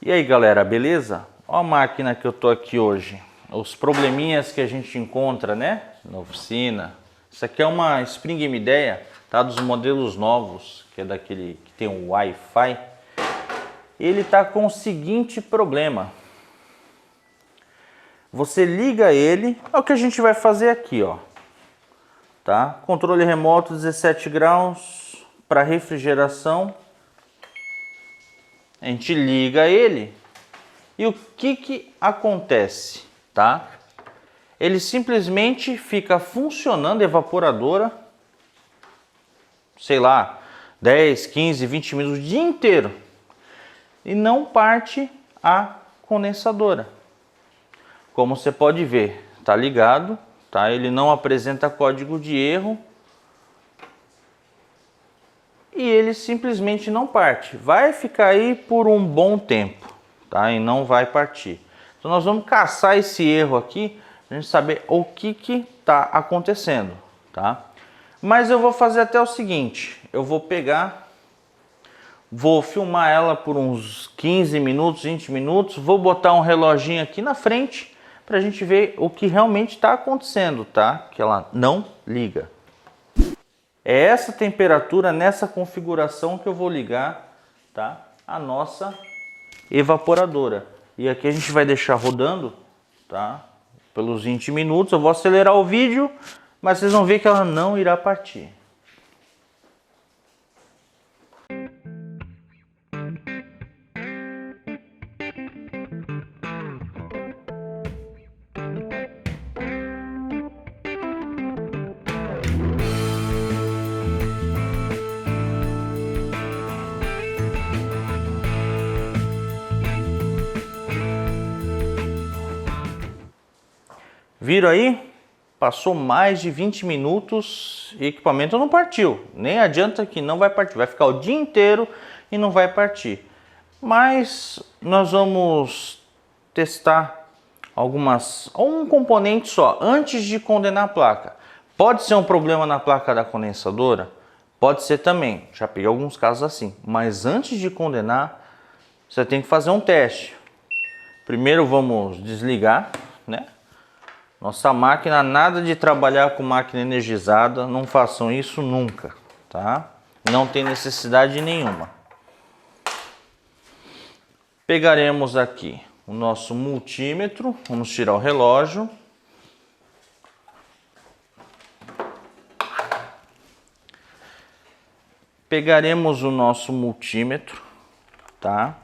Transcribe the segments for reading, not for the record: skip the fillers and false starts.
E aí galera, beleza? Olha a máquina que eu tô aqui hoje. Os probleminhas que a gente encontra, né? Na oficina. Isso aqui é uma Spring Midea, tá? Dos modelos novos, que é daquele que tem um Wi-Fi. Ele tá com o seguinte problema. Você liga ele, é o que a gente vai fazer aqui, ó. Tá? Controle remoto 17 graus para refrigeração. A gente liga ele e o que acontece, tá? Ele simplesmente fica funcionando, evaporadora, sei lá, 10, 15, 20 minutos, o dia inteiro. E não parte a condensadora. Como você pode ver, tá ligado, tá? Ele não apresenta código de erro. E ele simplesmente não parte. Vai ficar aí por um bom tempo, tá? E não vai partir. Então nós vamos caçar esse erro aqui, pra gente saber o que tá acontecendo, tá? Mas eu vou fazer até o seguinte, eu vou pegar, vou filmar ela por uns 15 minutos, 20 minutos, vou botar um reloginho aqui na frente pra gente ver o que realmente está acontecendo, tá? Que ela não liga. É essa temperatura, nessa configuração que eu vou ligar, tá? A nossa evaporadora. E aqui a gente vai deixar rodando, tá? Pelos 20 minutos. Eu vou acelerar o vídeo, mas vocês vão ver que ela não irá partir. Viram aí? Passou mais de 20 minutos e o equipamento não partiu. Nem adianta que não vai partir. Vai ficar o dia inteiro e não vai partir. Mas nós vamos testar um componente só antes de condenar a placa. Pode ser um problema na placa da condensadora? Pode ser também. Já peguei alguns casos assim. Mas antes de condenar, você tem que fazer um teste. Primeiro vamos desligar, né? Nossa máquina, nada de trabalhar com máquina energizada, não façam isso nunca, tá? Não tem necessidade nenhuma. Pegaremos aqui o nosso multímetro, vamos tirar o relógio. Pegaremos o nosso multímetro, tá?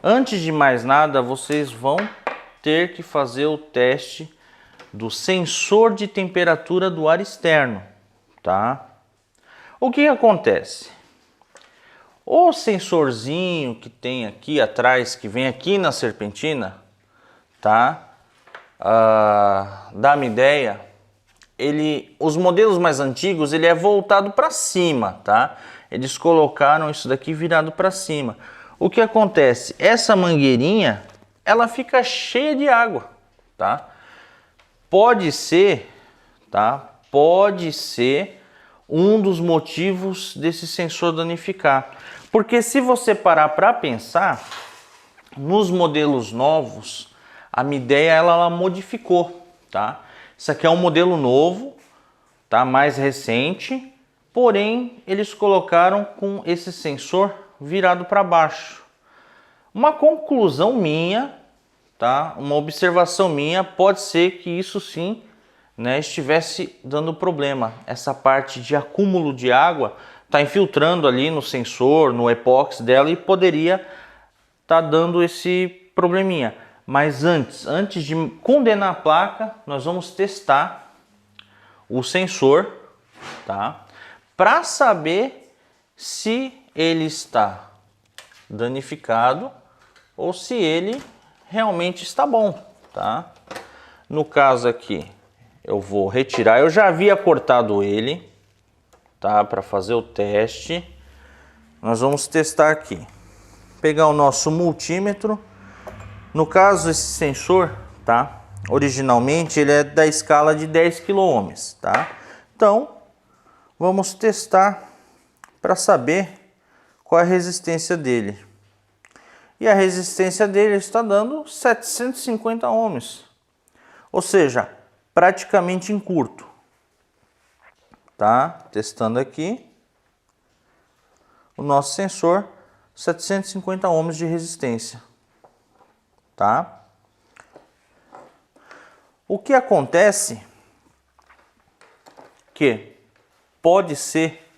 Antes de mais nada, vocês vão ter que fazer o teste do sensor de temperatura do ar externo, tá? O que acontece? O sensorzinho que tem aqui atrás, que vem aqui na serpentina, tá? Da Midea, os modelos mais antigos, ele é voltado para cima, tá? Eles colocaram isso daqui virado para cima. O que acontece? Essa mangueirinha, ela fica cheia de água, tá? Pode ser, tá? Pode ser um dos motivos desse sensor danificar. Porque se você parar para pensar, nos modelos novos, a Midea ela modificou, tá? Isso aqui é um modelo novo, tá? Mais recente, porém eles colocaram com esse sensor virado para baixo. Uma conclusão minha, tá? Uma observação minha, pode ser que isso sim, né, estivesse dando problema. Essa parte de acúmulo de água está infiltrando ali no sensor, no epóxi dela e poderia estar dando esse probleminha. Mas antes de condenar a placa, nós vamos testar o sensor, tá? Para saber se ele está danificado ou se ele realmente está bom, tá? No caso aqui, eu vou retirar. Eu já havia cortado ele, tá? Para fazer o teste. Nós vamos testar aqui. Pegar o nosso multímetro. No caso, esse sensor, tá? Originalmente ele é da escala de 10 kΩ, tá? Então, vamos testar para saber qual é a resistência dele. e a resistência dele está dando 750 ohms, ou seja, praticamente em curto. Tá? Testando aqui o nosso sensor, 750 ohms de resistência. Tá? O que acontece que pode ser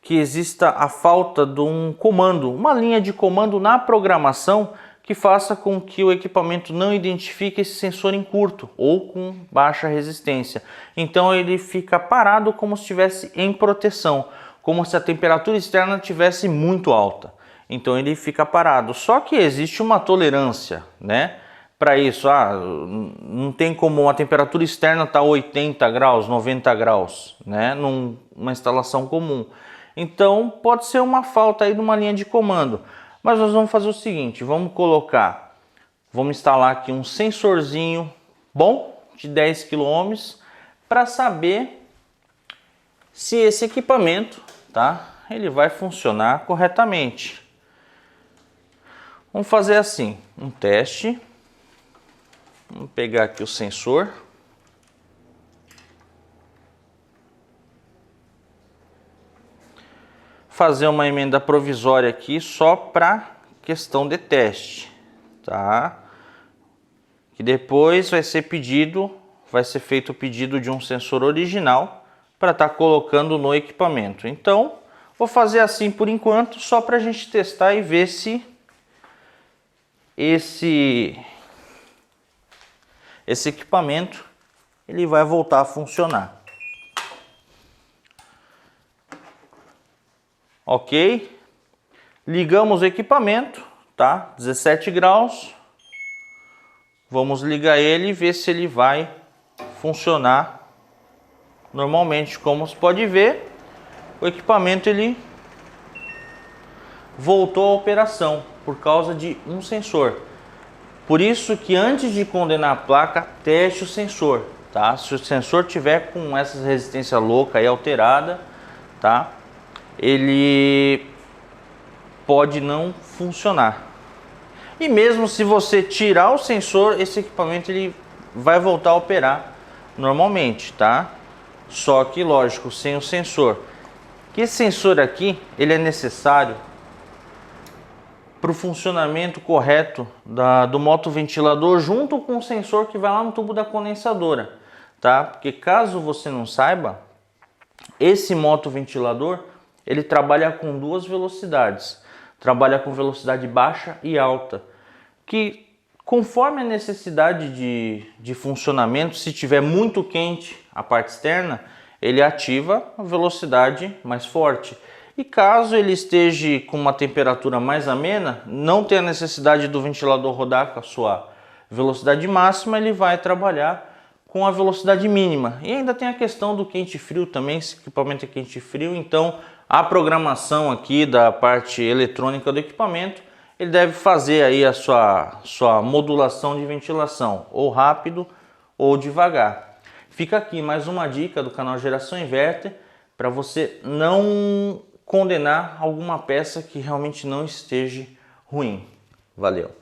que exista a falta de um comando, uma linha de comando na programação que faça com que o equipamento não identifique esse sensor em curto ou com baixa resistência. Então ele fica parado como se estivesse em proteção, como se a temperatura externa estivesse muito alta. Então ele fica parado. Só que existe uma tolerância, né? Para isso, não tem como a temperatura externa estar 80 graus, 90 graus, né? Numa instalação comum. Então pode ser uma falta aí de uma linha de comando. Mas nós vamos fazer o seguinte, vamos instalar aqui um sensorzinho bom de 10 kΩ para saber se esse equipamento, tá? Ele vai funcionar corretamente. Vamos fazer assim, um teste. Vamos pegar aqui o sensor. Fazer uma emenda provisória aqui só para questão de teste, tá? Que depois vai ser feito o pedido de um sensor original para estar colocando no equipamento. Então, vou fazer assim por enquanto, só para a gente testar e ver se esse equipamento ele vai voltar a funcionar. Ok, ligamos o equipamento, tá? 17 graus. Vamos ligar ele e ver se ele vai funcionar normalmente. Como você pode ver, o equipamento ele voltou à operação por causa de um sensor. Por isso que antes de condenar a placa, teste o sensor, tá? Se o sensor tiver com essa resistência louca aí alterada, tá? Ele pode não funcionar. E mesmo se você tirar o sensor, esse equipamento ele vai voltar a operar normalmente, tá? Só que lógico, sem o sensor. Que esse sensor aqui, ele é necessário para o funcionamento correto do motoventilador junto com o sensor que vai lá no tubo da condensadora, tá? Porque caso você não saiba, esse motoventilador ele trabalha com duas velocidades, trabalha com velocidade baixa e alta, que conforme a necessidade de funcionamento, se tiver muito quente a parte externa, ele ativa a velocidade mais forte. E caso ele esteja com uma temperatura mais amena, não tem a necessidade do ventilador rodar com a sua velocidade máxima, ele vai trabalhar com a velocidade mínima. E ainda tem a questão do quente e frio também, esse equipamento é quente e frio, então a programação aqui da parte eletrônica do equipamento, ele deve fazer aí a sua modulação de ventilação, ou rápido ou devagar. Fica aqui mais uma dica do canal Geração Inverter, para você não condenar alguma peça que realmente não esteja ruim. Valeu!